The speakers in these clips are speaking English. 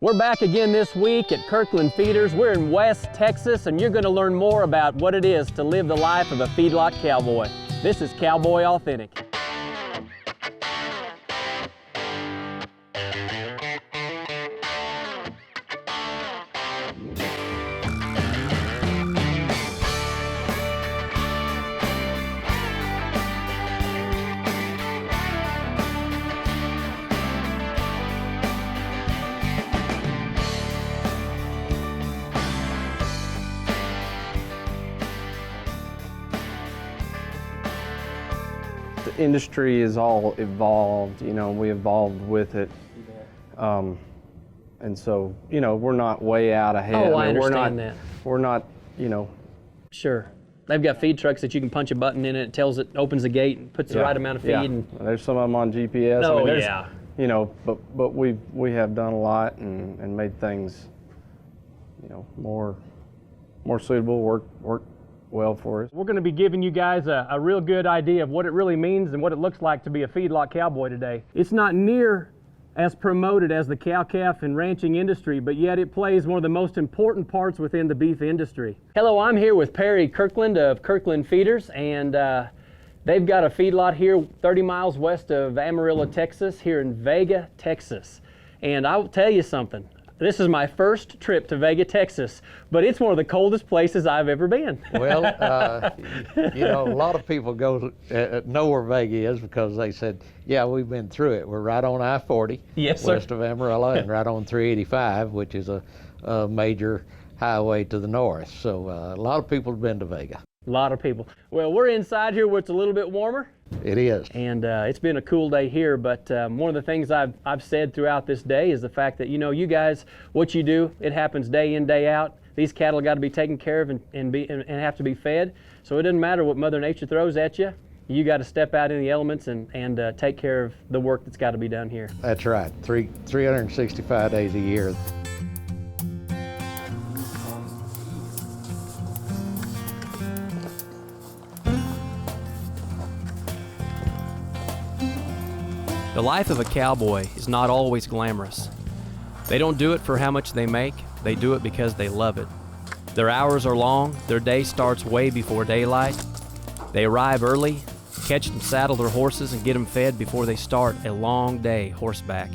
We're back again this week at Kirkland Feeders. We're in West Texas, and you're going to learn more about what it is to live the life of a feedlot cowboy. This is Cowboy Authentic. The industry is all evolved, you know, we evolved with it. And so, you know, we're not way out ahead. Oh, I understand that. We're not, you know. Sure. They've got feed trucks that you can punch a button in, and it tells it, opens the gate and puts the right amount of feed. Yeah. And there's some of them on GPS. Oh, I mean, yeah. You know, but we have done a lot and made things, you know, more suitable, work well for us. We're going to be giving you guys a real good idea of what it really means and what it looks like to be a feedlot cowboy today. It's not near as promoted as the cow-calf and ranching industry, but yet it plays one of the most important parts within the beef industry. Hello, I'm here with Perry Kirkland of Kirkland Feeders, and they've got a feedlot here 30 miles west of Amarillo, Texas, here in Vega, Texas. And I will tell you something. This is my first trip to Vega, Texas, but it's one of the coldest places I've ever been. Well, you know, a lot of people know where Vega is because they said, yeah, we've been through it. We're right on I-40, yes, sir, west of Amarillo, and right on 385, which is a major highway to the north. So a lot of people have been to Vega. A lot of people. Well, we're inside here where it's a little bit warmer. It is. And it's been a cool day here, but one of the things I've said throughout this day is the fact that, you know, you guys, what you do, it happens day in, day out. These cattle got to be taken care of and have to be fed. So it doesn't matter what Mother Nature throws at you. You got to step out in the elements and take care of the work that's got to be done here. That's right. 365 days a year. The life of a cowboy is not always glamorous. They don't do it for how much they make, they do it because they love it. Their hours are long, their day starts way before daylight. They arrive early, catch and saddle their horses and get them fed before they start a long day horseback.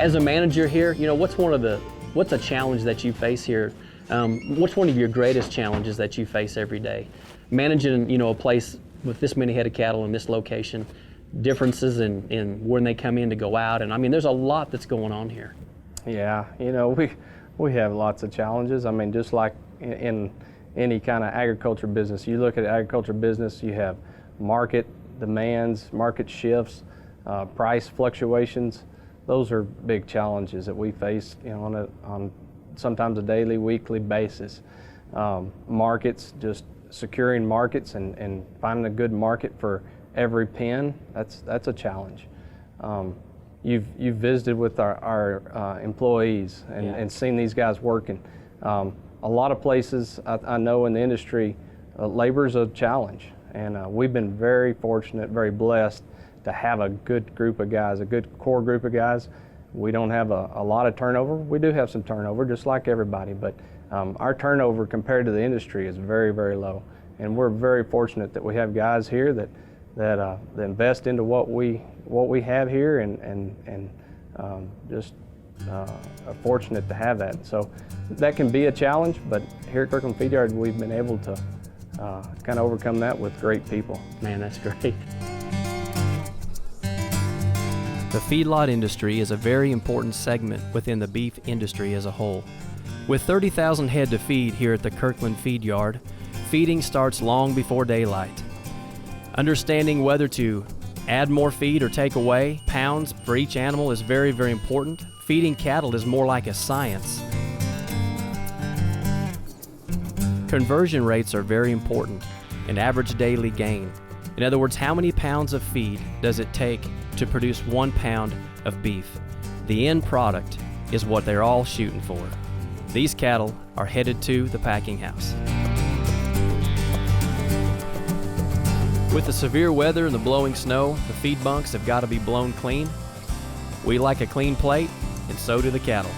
As a manager here, you know, what's a challenge that you face here? What's one of your greatest challenges that you face every day? Managing, you know, a place with this many head of cattle in this location, differences in when they come in to go out, and I mean, there's a lot that's going on here. Yeah, you know, we have lots of challenges. I mean, just like in any kind of agriculture business, you look at agriculture business, you have market demands, market shifts, price fluctuations. Those are big challenges that we face, you know, on sometimes a daily, weekly basis. Markets, just securing markets and finding a good market for every pen, that's a challenge. You've visited with our employees and seen these guys working. A lot of places I know in the industry, labor is a challenge, and we've been very fortunate, very blessed to have a good group of guys, a good core group of guys. We don't have a lot of turnover. We do have some turnover, just like everybody, but our turnover compared to the industry is very, very low. And we're very fortunate that we have guys here that invest into what we have here, and just fortunate to have that. So that can be a challenge, but here at Kirkland Feed Yard, we've been able to kind of overcome that with great people. Man, that's great. The feedlot industry is a very important segment within the beef industry as a whole. With 30,000 head to feed here at the Kirkland Feed Yard, feeding starts long before daylight. Understanding whether to add more feed or take away pounds for each animal is very, very important. Feeding cattle is more like a science. Conversion rates are very important, an average daily gain. In other words, how many pounds of feed does it take to produce 1 pound of beef? The end product is what they're all shooting for. These cattle are headed to the packing house. With the severe weather and the blowing snow, the feed bunks have got to be blown clean. We like a clean plate, and so do the cattle.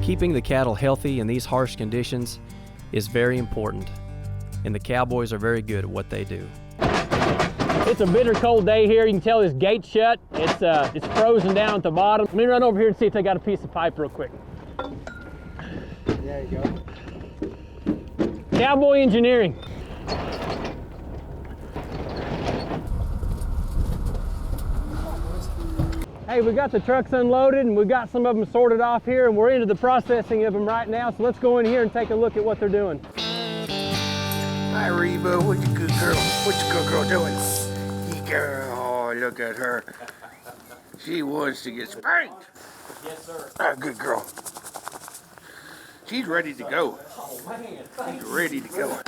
Keeping the cattle healthy in these harsh conditions is very important, and the cowboys are very good at what they do. It's a bitter cold day here. You can tell this gate's shut. It's frozen down at the bottom. Let me run over here and see if they got a piece of pipe real quick. There you go. Cowboy engineering. Hey, we got the trucks unloaded and we got some of them sorted off here, and we're into the processing of them right now. So let's go in here and take a look at what they're doing. Hi, Reba. What you good girl? What you good girl doing? Girl, oh, look at her. She wants to get spanked. Yes, sir. Ah, good girl. She's ready to go. Oh, man. She's ready to go.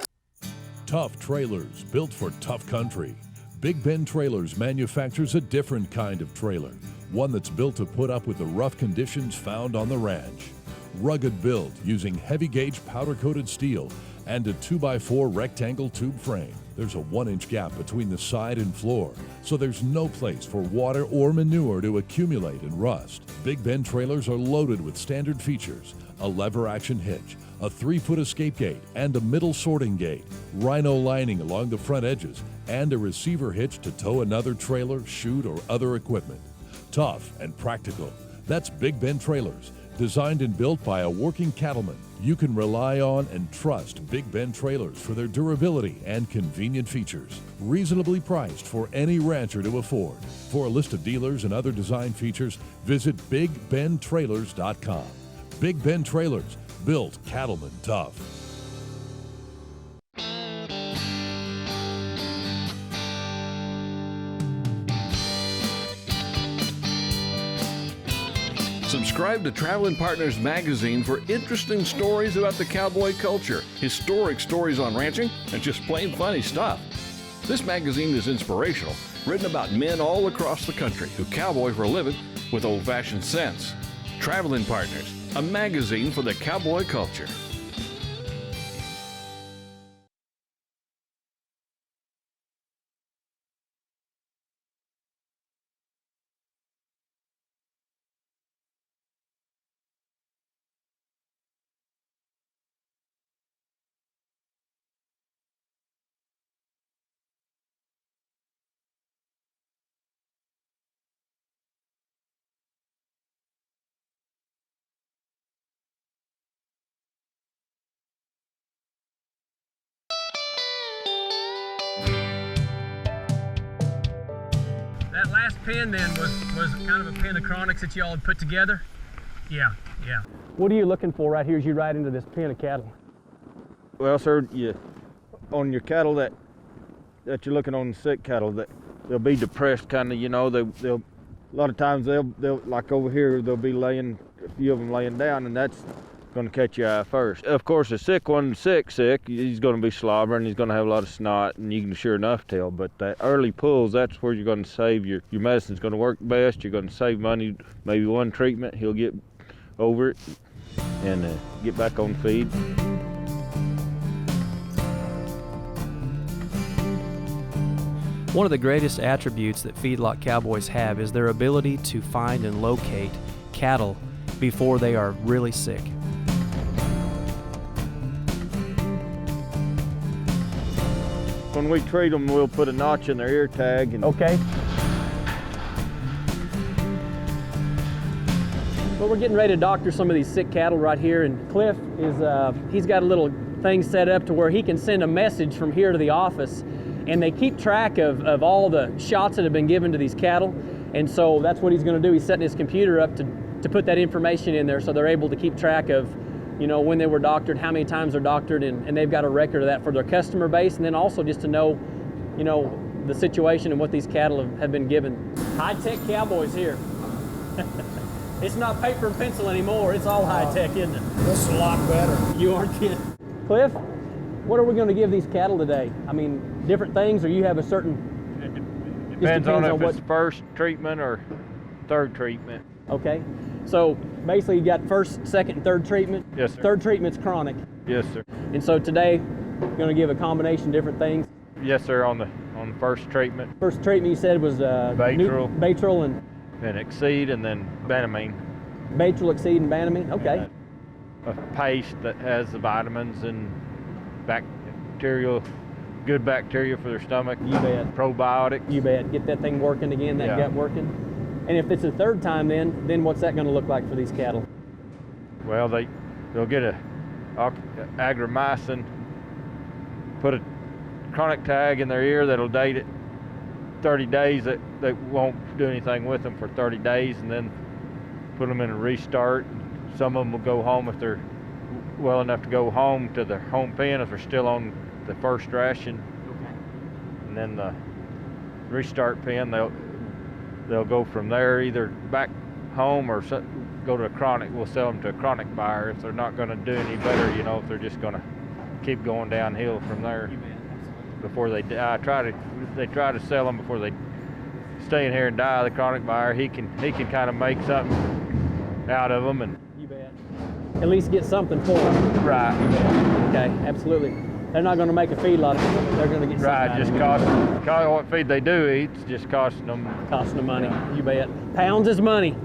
Tough trailers built for tough country. Big Ben Trailers manufactures a different kind of trailer, one that's built to put up with the rough conditions found on the ranch. Rugged build using heavy gauge powder coated steel and a 2x4 rectangle tube frame. There's a 1-inch gap between the side and floor, so there's no place for water or manure to accumulate and rust. Big Ben trailers are loaded with standard features: a lever action hitch, a 3-foot escape gate, and a middle sorting gate, rhino lining along the front edges, and a receiver hitch to tow another trailer, chute, or other equipment. Tough and practical. That's Big Ben Trailers, designed and built by a working cattleman. You can rely on and trust Big Ben Trailers for their durability and convenient features. Reasonably priced for any rancher to afford. For a list of dealers and other design features, visit BigBenTrailers.com. Big Ben Trailers, built cattlemen tough. Subscribe to Traveling Partners magazine for interesting stories about the cowboy culture, historic stories on ranching, and just plain funny stuff. This magazine is inspirational, written about men all across the country who cowboy for a living with old-fashioned sense. Traveling Partners, a magazine for the cowboy culture. That last pen then was kind of a pen of Chronics that y'all had put together? Yeah. What are you looking for right here as you ride into this pen of cattle? Well, sir, on your cattle that you're looking on, the sick cattle, that they'll be depressed, kind of. You know, they'll a lot of times they'll like over here, they'll be laying, a few of them laying down, and that's going to catch your eye first. Of course, the sick one, sick, he's going to be slobbering, he's going to have a lot of snot, and you can sure enough tell. But that early pulls, that's where you're going to save your medicine's going to work best. You're going to save money, maybe one treatment, he'll get over it and get back on feed. One of the greatest attributes that feedlot cowboys have is their ability to find and locate cattle before they are really sick. When we treat them, we'll put a notch in their ear tag. And Okay. Well, we're getting ready to doctor some of these sick cattle right here, and Cliff is, he's got a little thing set up to where he can send a message from here to the office, and they keep track of all the shots that have been given to these cattle, and so that's what he's going to do. He's setting his computer up to put that information in there so they're able to keep track of, you know, when they were doctored, how many times they're doctored, and they've got a record of that for their customer base, and then also just to know, you know, the situation and what these cattle have been given. High-tech cowboys here. It's not paper and pencil anymore. It's all high tech, isn't it? This is a lot better. You aren't kidding. Cliff, what are we going to give these cattle today? I mean, different things, or you have a certain... Depends on if what... it's first treatment or third treatment. Okay. So basically you got first, second, and third treatment? Yes, sir. Third treatment's chronic. Yes, sir. And so today, we're going to give a combination of different things. Yes, sir. On the first treatment. First treatment you said was Baytril and Then Exceed, and then Banamine. Baytril, Exceed, and Banamine. Okay. A paste that has the vitamins and good bacteria for their stomach. You bet. Probiotics. You bet. Get that thing working again, that Yeah. gut working. And if it's a third time, then what's that going to look like for these cattle? Well, they'll get a agromycin, put a chronic tag in their ear that'll date it 30 days. That won't do anything with them for 30 days, and then put them in a restart. Some of them will go home if they're well enough to go home to their home pen if they're still on the first ration. Okay. And then the restart pen, they'll go from there either back home or go to a chronic. We'll sell them to a chronic buyer if they're not going to do any better, if they're just going to keep going downhill from there. Before they die, they try to sell them before they stay in here and die. The chronic buyer, he can kind of make something out of them, and You bet. At least get something for them. right, Okay, absolutely. They're not going to make a feedlot. They're going to get something right, out just of it. cost what feed they do eat, it's just costing them. Costing them money. You bet. Pounds is money.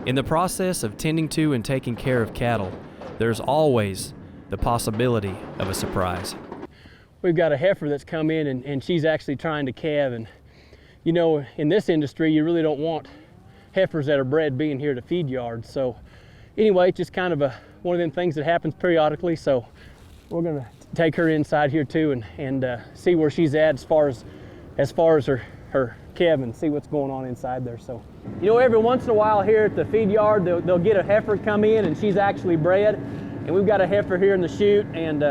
In the process of tending to and taking care of cattle, there's always the possibility of a surprise. We've got a heifer that's come in and she's actually trying to calve, and in this industry you really don't want heifers that are bred being here to feed yards. So anyway, it's just kind of one of them things that happens periodically. So we're gonna take her inside here too and see where she's at as far as her calving, and see what's going on inside there. So every once in a while here at the feed yard they'll get a heifer come in and she's actually bred, and we've got a heifer here in the chute, and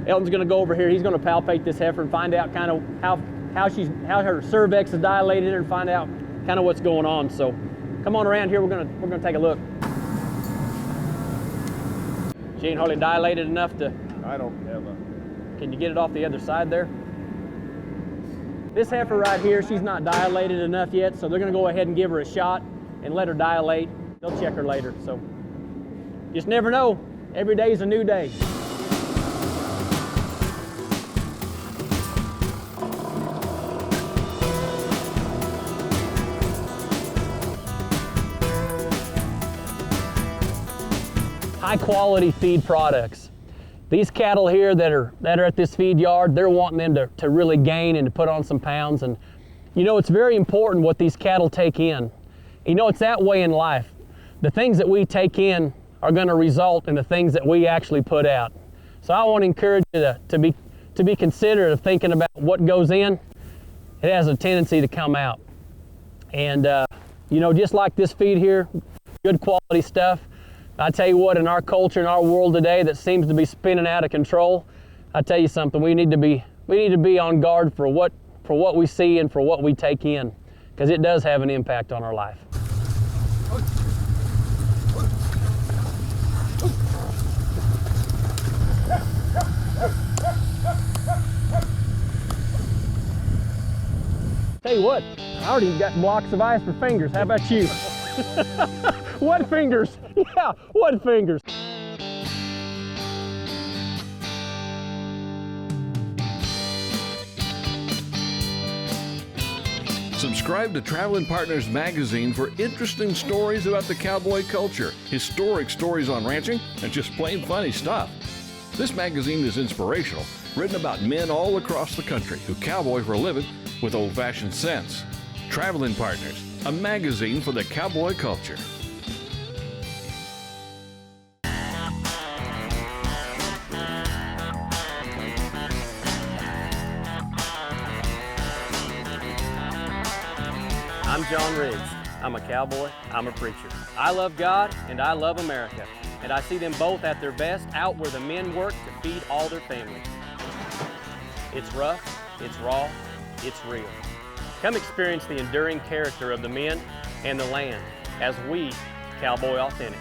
Elton's going to go over here. He's going to palpate this heifer and find out kind of how her cervix is dilated and find out kind of what's going on. So come on around here. We're going to take a look. She ain't hardly dilated enough to. I don't have Can you get it off the other side there? This heifer right here, she's not dilated enough yet, so they're going to go ahead and give her a shot and let her dilate. They'll check her later. So just never know. Every day's a new day. High quality feed products. These cattle here that are at this feed yard, they're wanting them to really gain and to put on some pounds. And it's very important what these cattle take in. It's that way in life. The things that we take in are going to result in the things that we actually put out. So I want to encourage you to be considerate of thinking about what goes in. It has a tendency to come out. And just like this feed here, good quality stuff. I tell you what, in our culture, in our world today that seems to be spinning out of control, I tell you something, we need to be on guard for what we see and for what we take in, because it does have an impact on our life. Tell you what, I already got blocks of ice for fingers. How about you? What fingers? Yeah, what fingers? Subscribe to Traveling Partners magazine for interesting stories about the cowboy culture, historic stories on ranching, and just plain funny stuff. This magazine is inspirational, written about men all across the country who cowboy for a living with old-fashioned sense. Traveling Partners, a magazine for the cowboy culture. I'm John Riggs. I'm a cowboy, I'm a preacher. I love God and I love America. And I see them both at their best out where the men work to feed all their families. It's rough, it's raw, it's real. Come experience the enduring character of the men and the land as we Cowboy Authentic.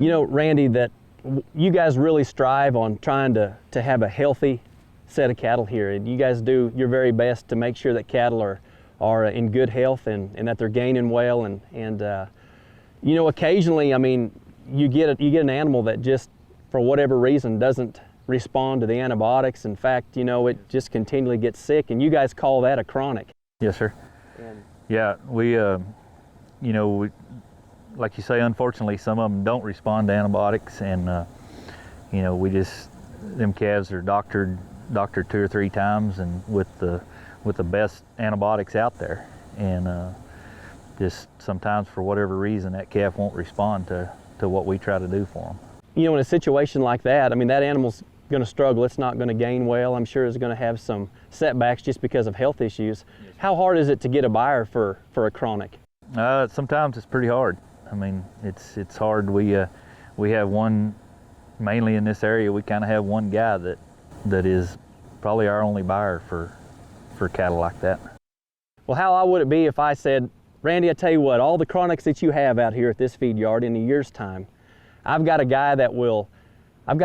You know, Randy, that you guys really strive on trying to have a healthy set of cattle here, and you guys do your very best to make sure that cattle are in good health and that they're gaining well, and you know, occasionally, I mean, you get an animal that just for whatever reason doesn't respond to the antibiotics. In fact, you know, it just continually gets sick, and you guys call that a chronic. Yes, sir. Yeah, we you know, like you say, unfortunately, some of them don't respond to antibiotics, and you know, them calves are doctored 2 or 3 times, and with the best antibiotics out there, and just sometimes for whatever reason that calf won't respond to what we try to do for them. You know, in a situation like that, I mean, that animal's going to struggle. It's not going to gain well. I'm sure it's going to have some setbacks just because of health issues. How hard is it to get a buyer for a chronic? Sometimes it's pretty hard. I mean, it's hard. We have one, mainly in this area, we kind of have one guy that is probably our only buyer for cattle like that. Well, how would it be if I said, Randy, I tell you what, all the chronics that you have out here at this feed yard in a year's time, I've got a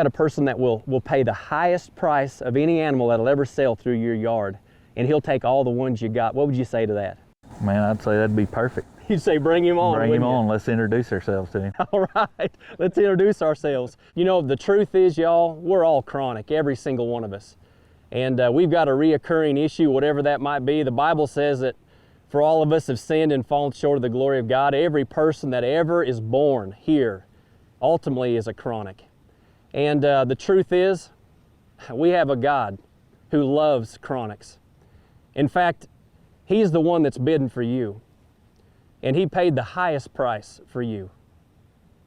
person that will pay the highest price of any animal that'll ever sell through your yard, and he'll take all the ones you got. What would you say to that? Man, I'd say that'd be perfect. You'd say bring him on. Bring him on. Let's introduce ourselves to him. All right, let's introduce ourselves. You know, the truth is, y'all, we're all chronic, every single one of us. And we've got a reoccurring issue, whatever that might be. The Bible says that for all of us have sinned and fallen short of the glory of God. Every person that ever is born here ultimately is a chronic. And the truth is, we have a God who loves chronics. In fact, He's the one that's bidding for you. And He paid the highest price for you.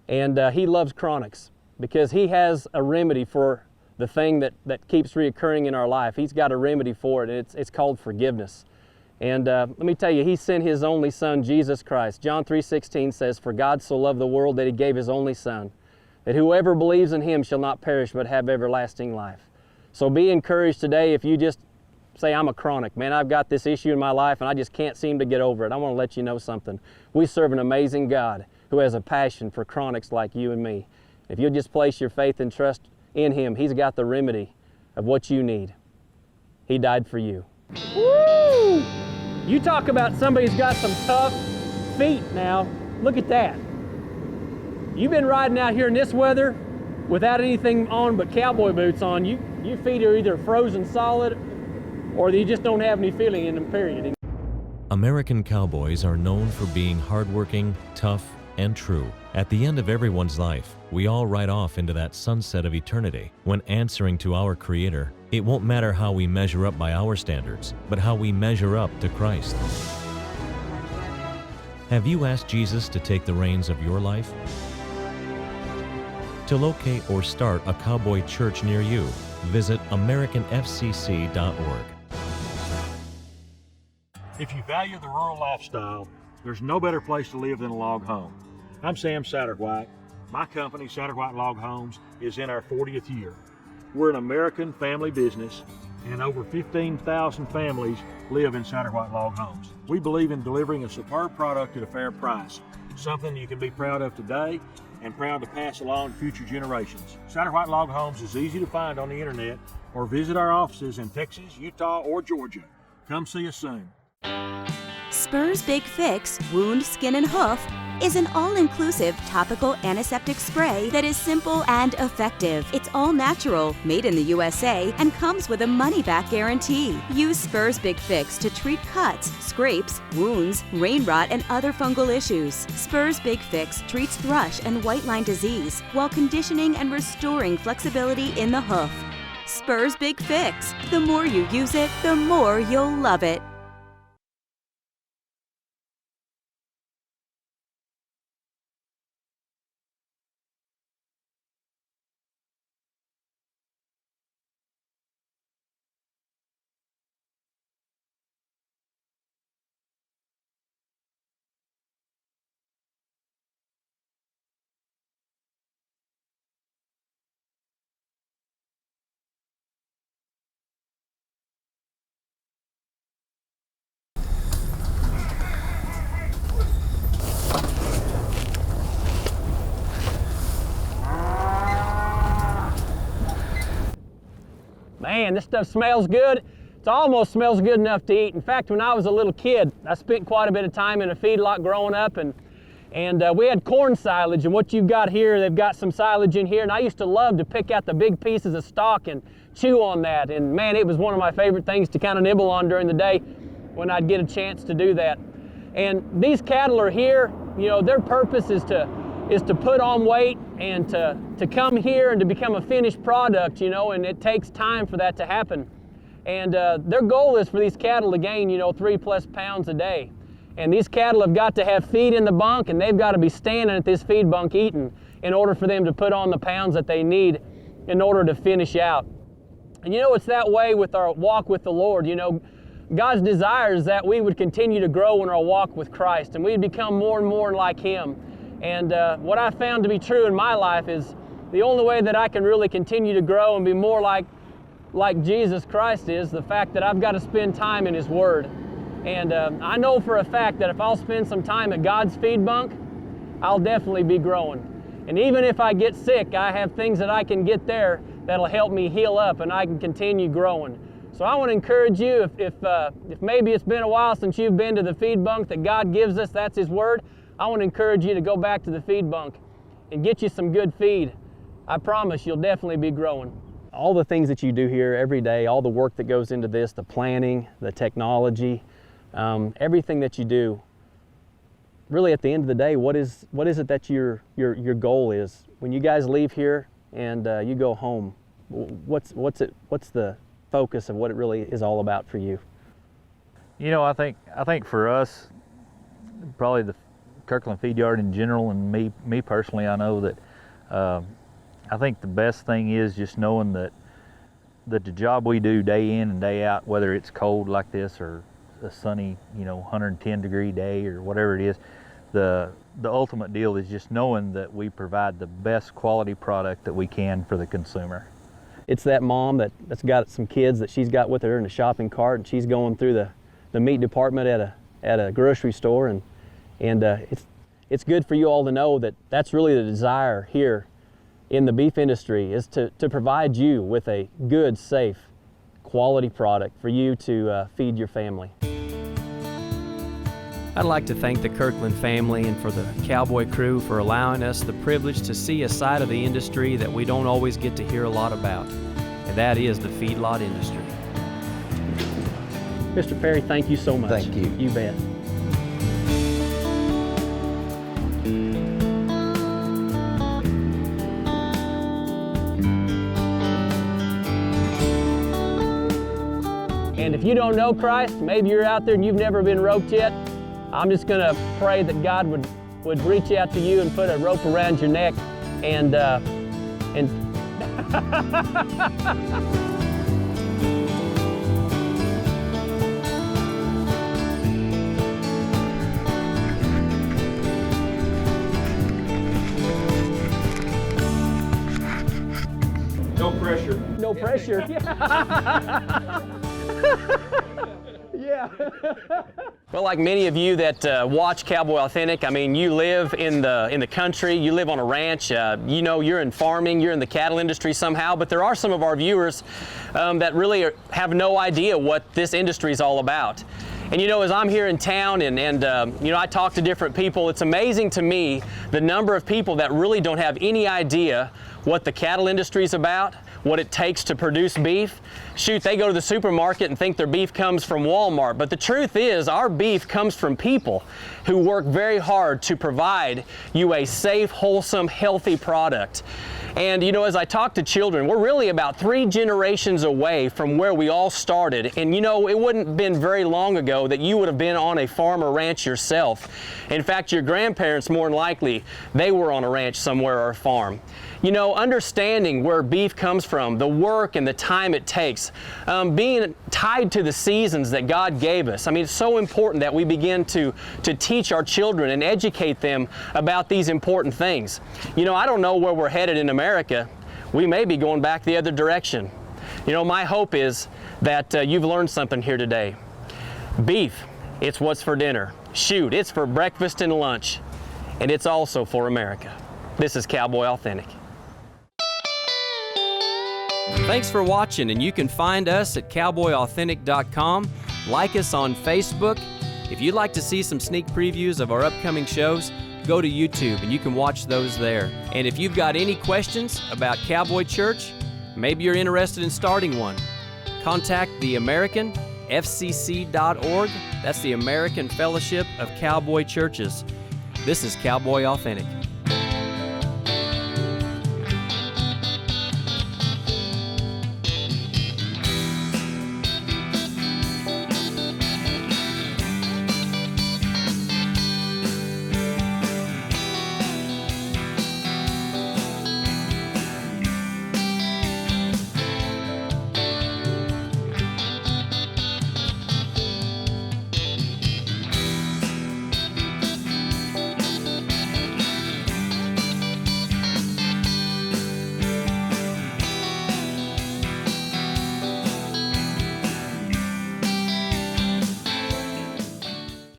And He loves chronics because He has a remedy for the thing that keeps reoccurring in our life. He's got a remedy for it, and it's called forgiveness. And let me tell you, He sent His only Son, Jesus Christ. John 3:16 says, "For God so loved the world that He gave His only Son, that whoever believes in Him shall not perish but have everlasting life." So be encouraged today. If you just say, I'm a chronic, man, I've got this issue in my life and I just can't seem to get over it, I want to let you know something. We serve an amazing God who has a passion for chronics like you and me. If you'll just place your faith and trust in Him, He's got the remedy of what you need. He died for you. Woo! You talk about somebody's got some tough feet now. Look at that. You've been riding out here in this weather without anything on but cowboy boots on. Your feet are either frozen solid or you just don't have any feeling in them, period. American cowboys are known for being hardworking, tough, and true. At the end of everyone's life, we all ride off into that sunset of eternity. When answering to our Creator, it won't matter how we measure up by our standards, but how we measure up to Christ. Have you asked Jesus to take the reins of your life? To locate or start a cowboy church near you, visit AmericanFCC.org. If you value the rural lifestyle, there's no better place to live than a log home. I'm Sam Satterwhite, My company, Satterwhite Log Homes, is in our 40th year. We're an American family business, and over 15,000 families live in Satterwhite Log Homes. We believe in delivering a superb product at a fair price, something you can be proud of today and proud to pass along to future generations. Satterwhite Log Homes is easy to find on the internet or visit our offices in Texas, Utah, or Georgia. Come see us soon. Spur's Big Fix Wound, Skin, and Hoof is an all-inclusive topical antiseptic spray that is simple and effective. It's all natural, made in the USA, and comes with a money-back guarantee. Use Spur's Big Fix to treat cuts, scrapes, wounds, rain rot, and other fungal issues. Spur's Big Fix treats thrush and white line disease while conditioning and restoring flexibility in the hoof. Spur's Big Fix. The more you use it, the more you'll love it. Man, this stuff smells good. It almost smells good enough to eat. In fact, when I was a little kid, I spent quite a bit of time in a feedlot growing up, and we had corn silage, and what you've got here, they've got some silage in here, and I used to love to pick out the big pieces of stalk and chew on that, and man, it was one of my favorite things to kind of nibble on during the day when I'd get a chance to do that. And these cattle are here, you know, their purpose is to put on weight and to come here and to become a finished product, you know, and it takes time for that to happen. And their goal is for these cattle to gain, you know, 3+ pounds a day. And these cattle have got to have feed in the bunk, and they've got to be standing at this feed bunk eating in order for them to put on the pounds that they need in order to finish out. And you know, it's that way with our walk with the Lord. You know, God's desire is that we would continue to grow in our walk with Christ, and we'd become more and more like Him. And what I found to be true in my life is the only way that I can really continue to grow and be more like Jesus Christ is the fact that I've got to spend time in His Word. And I know for a fact that if I'll spend some time at God's feed bunk, I'll definitely be growing. And even if I get sick, I have things that I can get there that'll help me heal up, and I can continue growing. So I want to encourage you, if maybe it's been a while since you've been to the feed bunk that God gives us, that's His Word, I want to encourage you to go back to the feed bunk and get you some good feed. I promise you'll definitely be growing. All the things that you do here every day, all the work that goes into this, the planning, the technology, everything that you do, really at the end of the day, what is it that your goal is? When you guys leave here and you go home, what's the focus of what it really is all about for you? You know, I think for us, probably the Kirkland Feed Yard in general, and me personally, I know that I think the best thing is just knowing that the job we do day in and day out, whether it's cold like this or a sunny, you know, 110-degree day or whatever it is, the ultimate deal is just knowing that we provide the best quality product that we can for the consumer. It's that mom that's got some kids that she's got with her in a shopping cart, and she's going through the meat department at a grocery store, and it's good for you all to know that that's really the desire here in the beef industry, is to provide you with a good, safe, quality product for you to feed your family. I'd like to thank the Kirkland family and for the Cowboy crew for allowing us the privilege to see a side of the industry that we don't always get to hear a lot about, and that is the feedlot industry. Mr. Perry, thank you so much. Thank you. You bet. And if you don't know Christ, maybe you're out there and you've never been roped yet, I'm just going to pray that God would reach out to you and put a rope around your neck and no pressure. Yeah. Well, like many of you that watch Cowboy Authentic, I mean, you live in the country, you live on a ranch, you know, you're in farming, you're in the cattle industry somehow, but there are some of our viewers that really have no idea what this industry is all about. And you know, as I'm here in town and you know, I talk to different people, it's amazing to me the number of people that really don't have any idea what the cattle industry is about, what it takes to produce beef. Shoot, they go to the supermarket and think their beef comes from Walmart, but the truth is our beef comes from people who work very hard to provide you a safe, wholesome, healthy product. And you know, as I talk to children, we're really about 3 generations away from where we all started. And you know, it wouldn't have been very long ago that you would have been on a farm or ranch yourself. In fact, your grandparents, more than likely, they were on a ranch somewhere or a farm. You know, understanding where beef comes from, the work and the time it takes, being tied to the seasons that God gave us. I mean, it's so important that we begin to teach our children and educate them about these important things. You know, I don't know where we're headed in America. We may be going back the other direction. You know, my hope is that you've learned something here today. Beef, it's what's for dinner. Shoot, it's for breakfast and lunch. And it's also for America. This is Cowboy Authentic. Thanks for watching, and you can find us at cowboyauthentic.com. Like us on Facebook. If you'd like to see some sneak previews of our upcoming shows, go to YouTube and you can watch those there. And if you've got any questions about Cowboy Church, maybe you're interested in starting one, contact the American, fcc.org. That's the American Fellowship of Cowboy Churches. This is Cowboy Authentic.